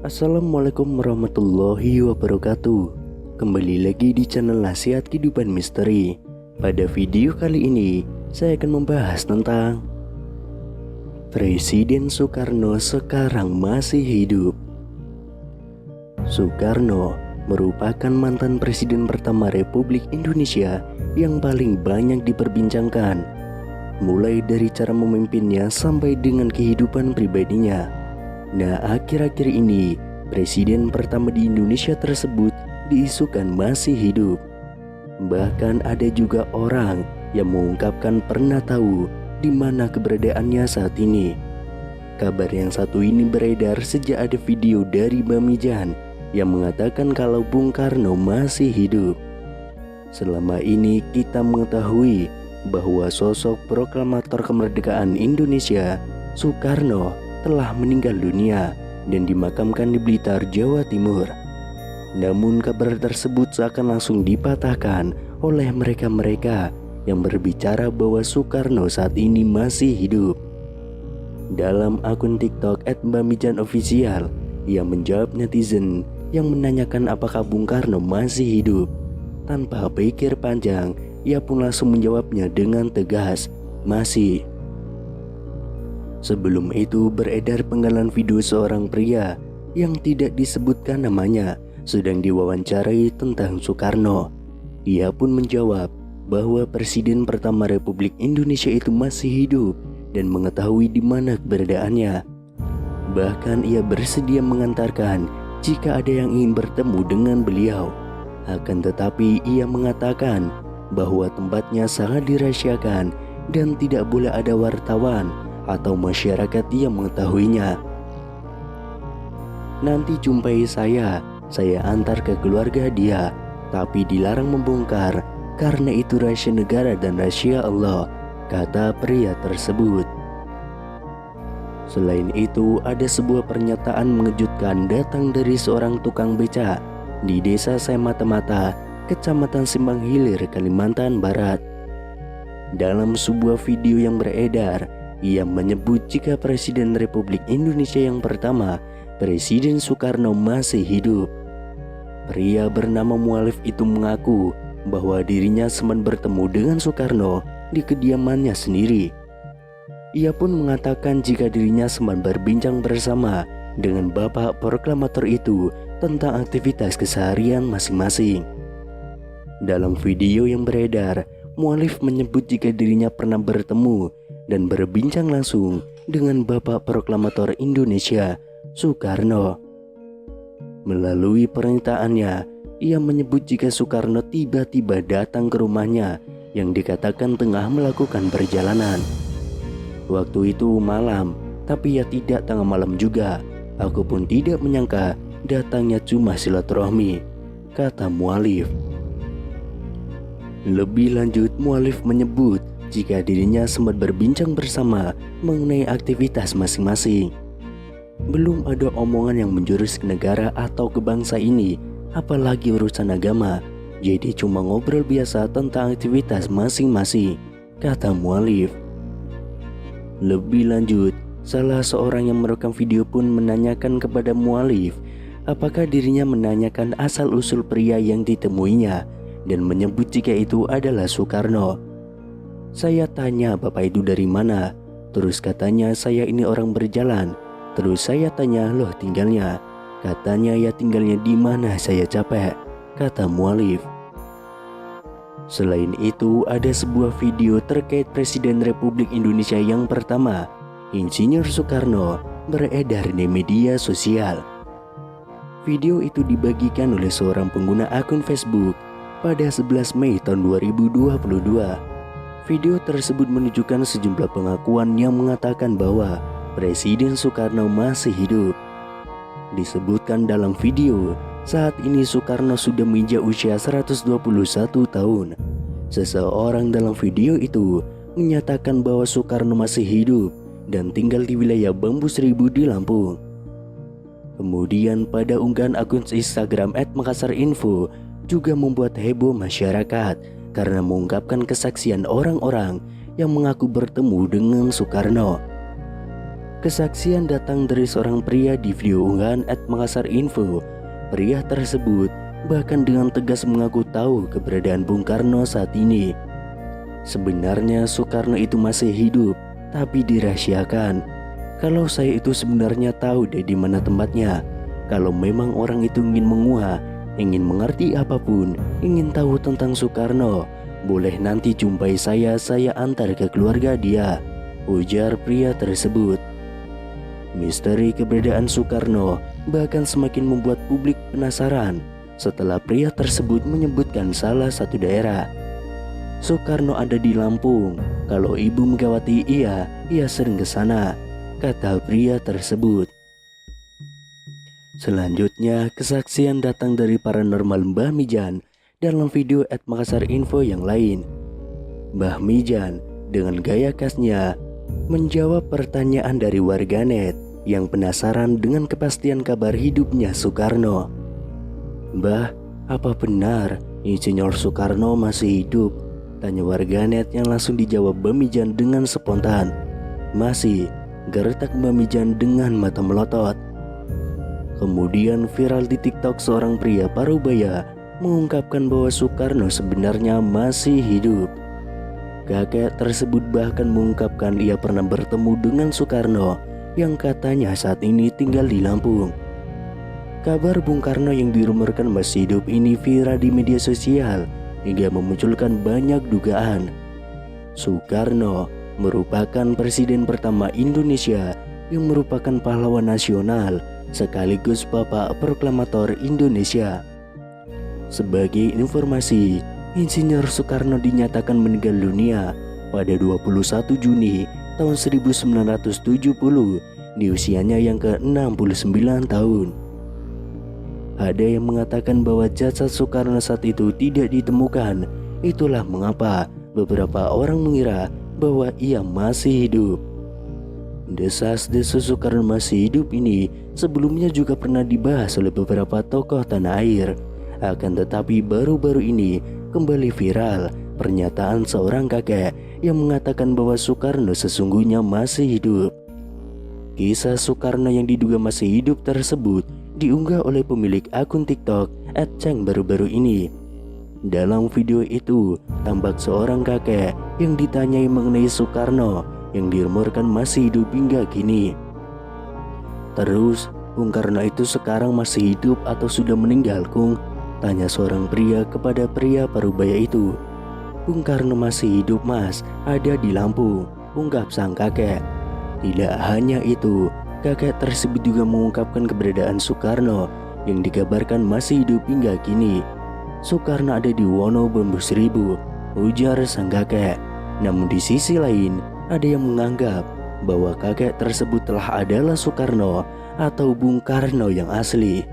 Assalamualaikum warahmatullahi wabarakatuh. Kembali lagi di channel Nasihat Kehidupan Misteri. Pada video kali ini saya akan membahas tentang Presiden Soekarno sekarang masih hidup. Soekarno merupakan mantan presiden pertama Republik Indonesia yang paling banyak diperbincangkan, mulai dari cara memimpinnya sampai dengan kehidupan pribadinya. Nah, akhir-akhir ini presiden pertama di Indonesia tersebut diisukan masih hidup. Bahkan ada juga orang yang mengungkapkan pernah tahu di mana keberadaannya saat ini. Kabar yang satu ini beredar sejak ada video dari Bamijan yang mengatakan kalau Bung Karno masih hidup. Selama ini kita mengetahui bahwa sosok proklamator kemerdekaan Indonesia, Soekarno, telah meninggal dunia dan dimakamkan di Blitar, Jawa Timur. Namun kabar tersebut seakan langsung dipatahkan oleh mereka-mereka yang berbicara bahwa Soekarno saat ini masih hidup. Dalam akun TikTok @bamijanofficial, ia menjawab netizen yang menanyakan apakah Bung Karno masih hidup. Tanpa pikir panjang, ia pun langsung menjawabnya dengan tegas, masih. Sebelum itu beredar penggalan video seorang pria yang tidak disebutkan namanya sedang diwawancarai tentang Soekarno. Ia pun menjawab bahwa presiden pertama Republik Indonesia itu masih hidup dan mengetahui di mana keberadaannya. Bahkan ia bersedia mengantarkan jika ada yang ingin bertemu dengan beliau. Akan tetapi ia mengatakan bahwa tempatnya sangat dirahasiakan dan tidak boleh ada wartawan atau masyarakat yang mengetahuinya. Nanti jumpai saya antar ke keluarga dia, tapi dilarang membongkar karena itu rahasia negara dan rahasia Allah, kata pria tersebut. Selain itu, ada sebuah pernyataan mengejutkan datang dari seorang tukang beca di desa Semata-Mata, Kecamatan Simbang Hilir, Kalimantan Barat. Dalam sebuah video yang beredar, ia menyebut jika Presiden Republik Indonesia yang pertama, Presiden Soekarno, masih hidup. Pria bernama Mualif itu mengaku bahwa dirinya sempat bertemu dengan Soekarno di kediamannya sendiri. Ia pun mengatakan jika dirinya sempat berbincang bersama dengan bapak proklamator itu tentang aktivitas keseharian masing-masing. Dalam video yang beredar, Mualif menyebut jika dirinya pernah bertemu dan berbincang langsung dengan bapak proklamator Indonesia, Soekarno. Melalui pernyataannya, ia menyebut jika Soekarno tiba-tiba datang ke rumahnya yang dikatakan tengah melakukan perjalanan. Waktu itu malam, tapi ya tidak tengah malam juga. Aku pun tidak menyangka datangnya cuma silaturahmi, kata Mualif. Lebih lanjut, Mualif menyebut jika dirinya sempat berbincang bersama mengenai aktivitas masing-masing. Belum ada omongan yang menjurus ke negara atau ke bangsa ini, apalagi urusan agama. Jadi cuma ngobrol biasa tentang aktivitas masing-masing, kata Mualif. Lebih lanjut, salah seorang yang merekam video pun menanyakan kepada Mualif apakah dirinya menanyakan asal-usul pria yang ditemuinya dan menyebut jika itu adalah Soekarno. Saya tanya bapak itu dari mana, terus katanya saya ini orang berjalan. Terus saya tanya loh tinggalnya, katanya ya tinggalnya di mana, saya capek, kata Mualif. Selain itu ada sebuah video terkait Presiden Republik Indonesia yang pertama, Insinyur Soekarno, beredar di media sosial. Video itu dibagikan oleh seorang pengguna akun Facebook pada 11 Mei tahun 2022. Video tersebut menunjukkan sejumlah pengakuan yang mengatakan bahwa Presiden Soekarno masih hidup. Disebutkan dalam video, saat ini Soekarno sudah menginjak usia 121 tahun. Seseorang dalam video itu menyatakan bahwa Soekarno masih hidup dan tinggal di wilayah Bambu Seribu di Lampung. Kemudian pada unggahan akun Instagram @makassarinfo juga membuat heboh masyarakat karena mengungkapkan kesaksian orang-orang yang mengaku bertemu dengan Soekarno. Kesaksian datang dari seorang pria di video unggahan @makasarinfo. Pria tersebut bahkan dengan tegas mengaku tahu keberadaan Bung Karno saat ini. Sebenarnya Soekarno itu masih hidup, tapi dirahasiakan. Kalau saya itu sebenarnya tahu deh di mana tempatnya. Kalau memang orang itu ingin menguak, ingin mengerti apapun, ingin tahu tentang Soekarno, boleh nanti jumpai saya antar ke keluarga dia, ujar pria tersebut. Misteri keberadaan Soekarno bahkan semakin membuat publik penasaran setelah pria tersebut menyebutkan salah satu daerah. Soekarno ada di Lampung. Kalau Ibu Megawati ia sering ke sana, kata pria tersebut. Selanjutnya, kesaksian datang dari paranormal Mbah Mijan dalam video @makasarinfo yang lain. Mbah Mijan dengan gaya khasnya menjawab pertanyaan dari warganet yang penasaran dengan kepastian kabar hidupnya Soekarno. "Mbah, apa benar Insinyur Soekarno masih hidup?" tanya warganet yang langsung dijawab Mbah Mijan dengan spontan. "Masih," gertak Mbah Mijan dengan mata melotot. Kemudian viral di TikTok seorang pria parubaya mengungkapkan bahwa Soekarno sebenarnya masih hidup. Kakek tersebut bahkan mengungkapkan ia pernah bertemu dengan Soekarno yang katanya saat ini tinggal di Lampung. Kabar Bung Karno yang dirumorkan masih hidup ini viral di media sosial hingga memunculkan banyak dugaan. Soekarno merupakan presiden pertama Indonesia yang merupakan pahlawan nasional sekaligus bapak proklamator Indonesia. Sebagai informasi, Insinyur Soekarno dinyatakan meninggal dunia pada 21 Juni tahun 1970 di usianya yang ke-69 tahun. Ada yang mengatakan bahwa jasad Soekarno saat itu tidak ditemukan. Itulah mengapa beberapa orang mengira bahwa ia masih hidup. Desas-desus Soekarno masih hidup ini sebelumnya juga pernah dibahas oleh beberapa tokoh tanah air. Akan tetapi baru-baru ini kembali viral pernyataan seorang kakek yang mengatakan bahwa Soekarno sesungguhnya masih hidup. Kisah Soekarno yang diduga masih hidup tersebut diunggah oleh pemilik akun TikTok @ceng baru-baru ini. Dalam video itu tampak seorang kakek yang ditanyai mengenai Soekarno yang dirumorkan masih hidup hingga kini. "Terus Bung Karno itu sekarang masih hidup atau sudah meninggal, Kung?" tanya seorang pria kepada pria parubaya itu. "Bung Karno masih hidup, Mas, ada di Lampung," ungkap sang kakek. Tidak hanya itu, kakek tersebut juga mengungkapkan keberadaan Soekarno yang dikabarkan masih hidup hingga kini. "Soekarno ada di Wonobambu Seribu," ujar sang kakek. Namun di sisi lain, ada yang menganggap bahwa kakek tersebut telah adalah Soekarno atau Bung Karno yang asli.